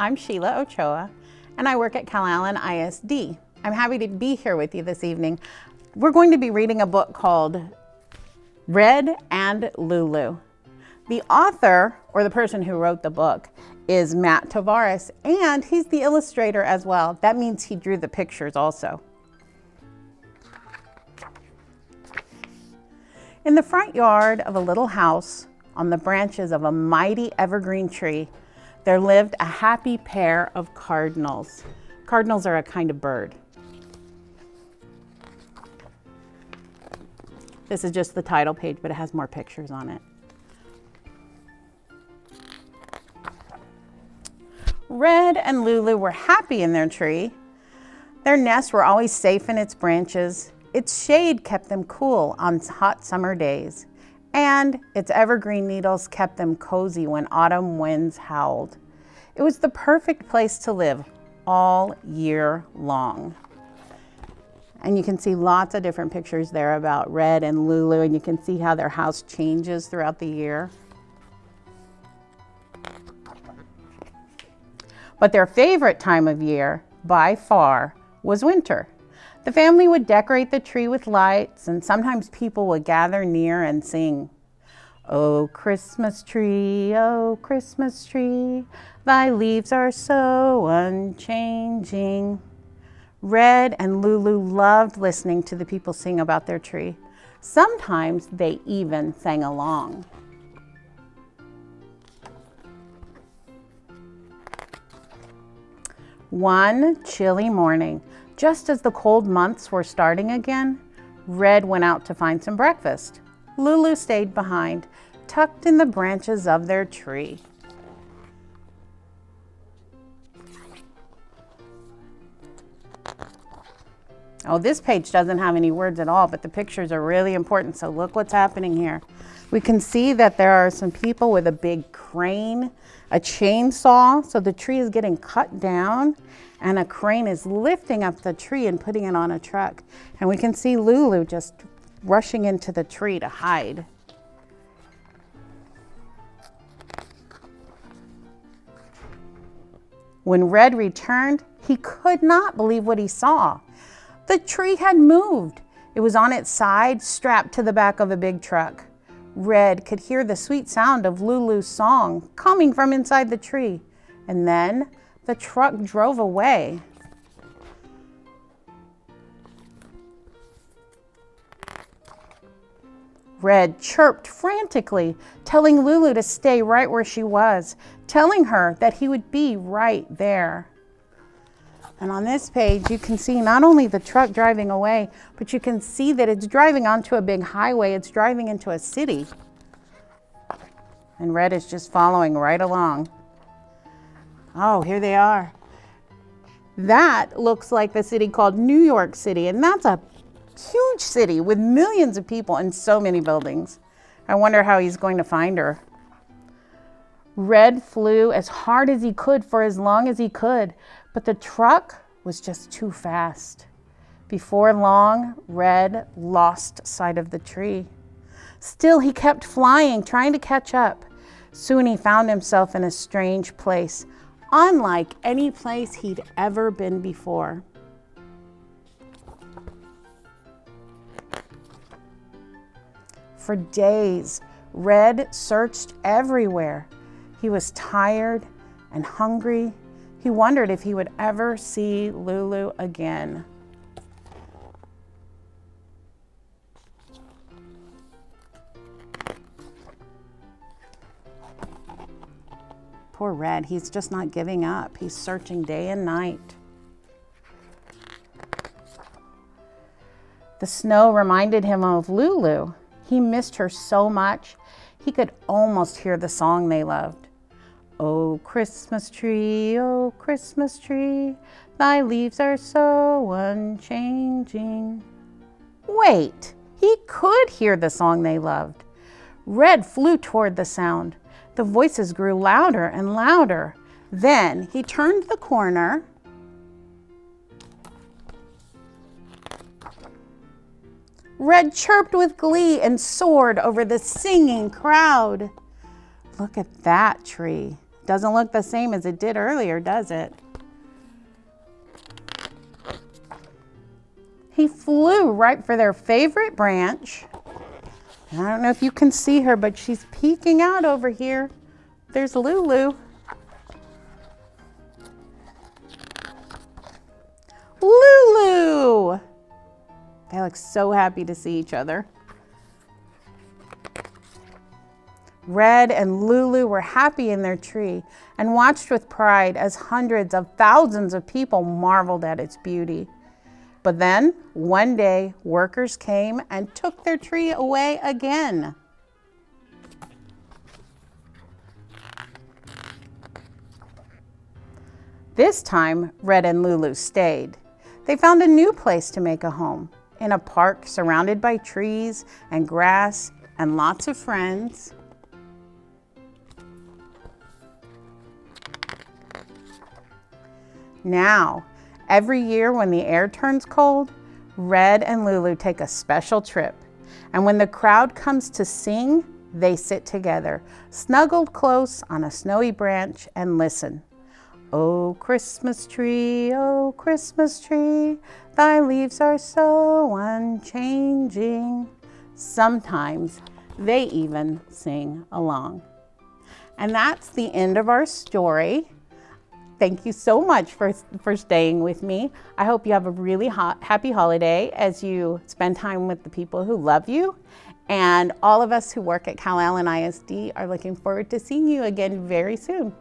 I'm Sheila Ochoa, and I work at Calallen ISD. I'm happy to be here with you this evening. We're going to be reading a book called Red and Lulu. The author, or the person who wrote the book, is Matt Tavares, and he's the illustrator as well. That means he drew the pictures also. In the front yard of a little house on the branches of a mighty evergreen tree, there lived a happy pair of cardinals. Cardinals are a kind of bird. This is just the title page, but it has more pictures on it. Red and Lulu were happy in their tree. Their nests were always safe in its branches. Its shade kept them cool on hot summer days, and its evergreen needles kept them cozy when autumn winds howled. It was the perfect place to live all year long. And you can see lots of different pictures there about Red and Lulu, and you can see how their house changes throughout the year. But their favorite time of year, by far, was winter. The family would decorate the tree with lights, and sometimes people would gather near and sing, "Oh, Christmas tree, thy leaves are so unchanging." Red and Lulu loved listening to the people sing about their tree. Sometimes they even sang along. One chilly morning, just as the cold months were starting again, Red went out to find some breakfast. Lulu stayed behind, tucked in the branches of their tree. Oh, this page doesn't have any words at all, but the pictures are really important, so look what's happening here. We can see that there are some people with a big crane, a chainsaw, so the tree is getting cut down, and a crane is lifting up the tree and putting it on a truck. And we can see Lulu just rushing into the tree to hide. When Red returned, he could not believe what he saw. The tree had moved. It was on its side, strapped to the back of a big truck. Red could hear the sweet sound of Lulu's song coming from inside the tree. And then the truck drove away. Red chirped frantically, telling Lulu to stay right where she was, telling her that he would be right there. And on this page, you can see not only the truck driving away, but you can see that it's driving onto a big highway. It's driving into a city. And Red is just following right along. Oh, here they are. That looks like the city called New York City, and that's a huge city with millions of people and so many buildings. I wonder how he's going to find her. Red flew as hard as he could for as long as he could, but the truck was just too fast. Before long, Red lost sight of the tree. Still, he kept flying, trying to catch up. Soon he found himself in a strange place, unlike any place he'd ever been before. For days, Red searched everywhere. He was tired and hungry. He wondered if he would ever see Lulu again. Poor Red, he's just not giving up. He's searching day and night. The snow reminded him of Lulu. He missed her so much, he could almost hear the song they loved. "Oh, Christmas tree, thy leaves are so unchanging." Wait, he could hear the song they loved. Red flew toward the sound. The voices grew louder and louder. Then he turned the corner. Red chirped with glee and soared over the singing crowd. Look at that tree. Doesn't look the same as it did earlier, does it? He flew right for their favorite branch. I don't know if you can see her, but she's peeking out over here. There's Lulu. Lulu! They look so happy to see each other. Red and Lulu were happy in their tree and watched with pride as hundreds of thousands of people marveled at its beauty. But then, one day, workers came and took their tree away again. This time, Red and Lulu stayed. They found a new place to make a home, in a park surrounded by trees and grass and lots of friends. Now, every year when the air turns cold, Red and Lulu take a special trip. And when the crowd comes to sing, they sit together, snuggled close on a snowy branch and listen. Oh, Christmas tree, thy leaves are so unchanging. Sometimes they even sing along. And that's the end of our story. Thank you so much for staying with me. I hope you have a really happy holiday as you spend time with the people who love you. And all of us who work at Calallen ISD are looking forward to seeing you again very soon.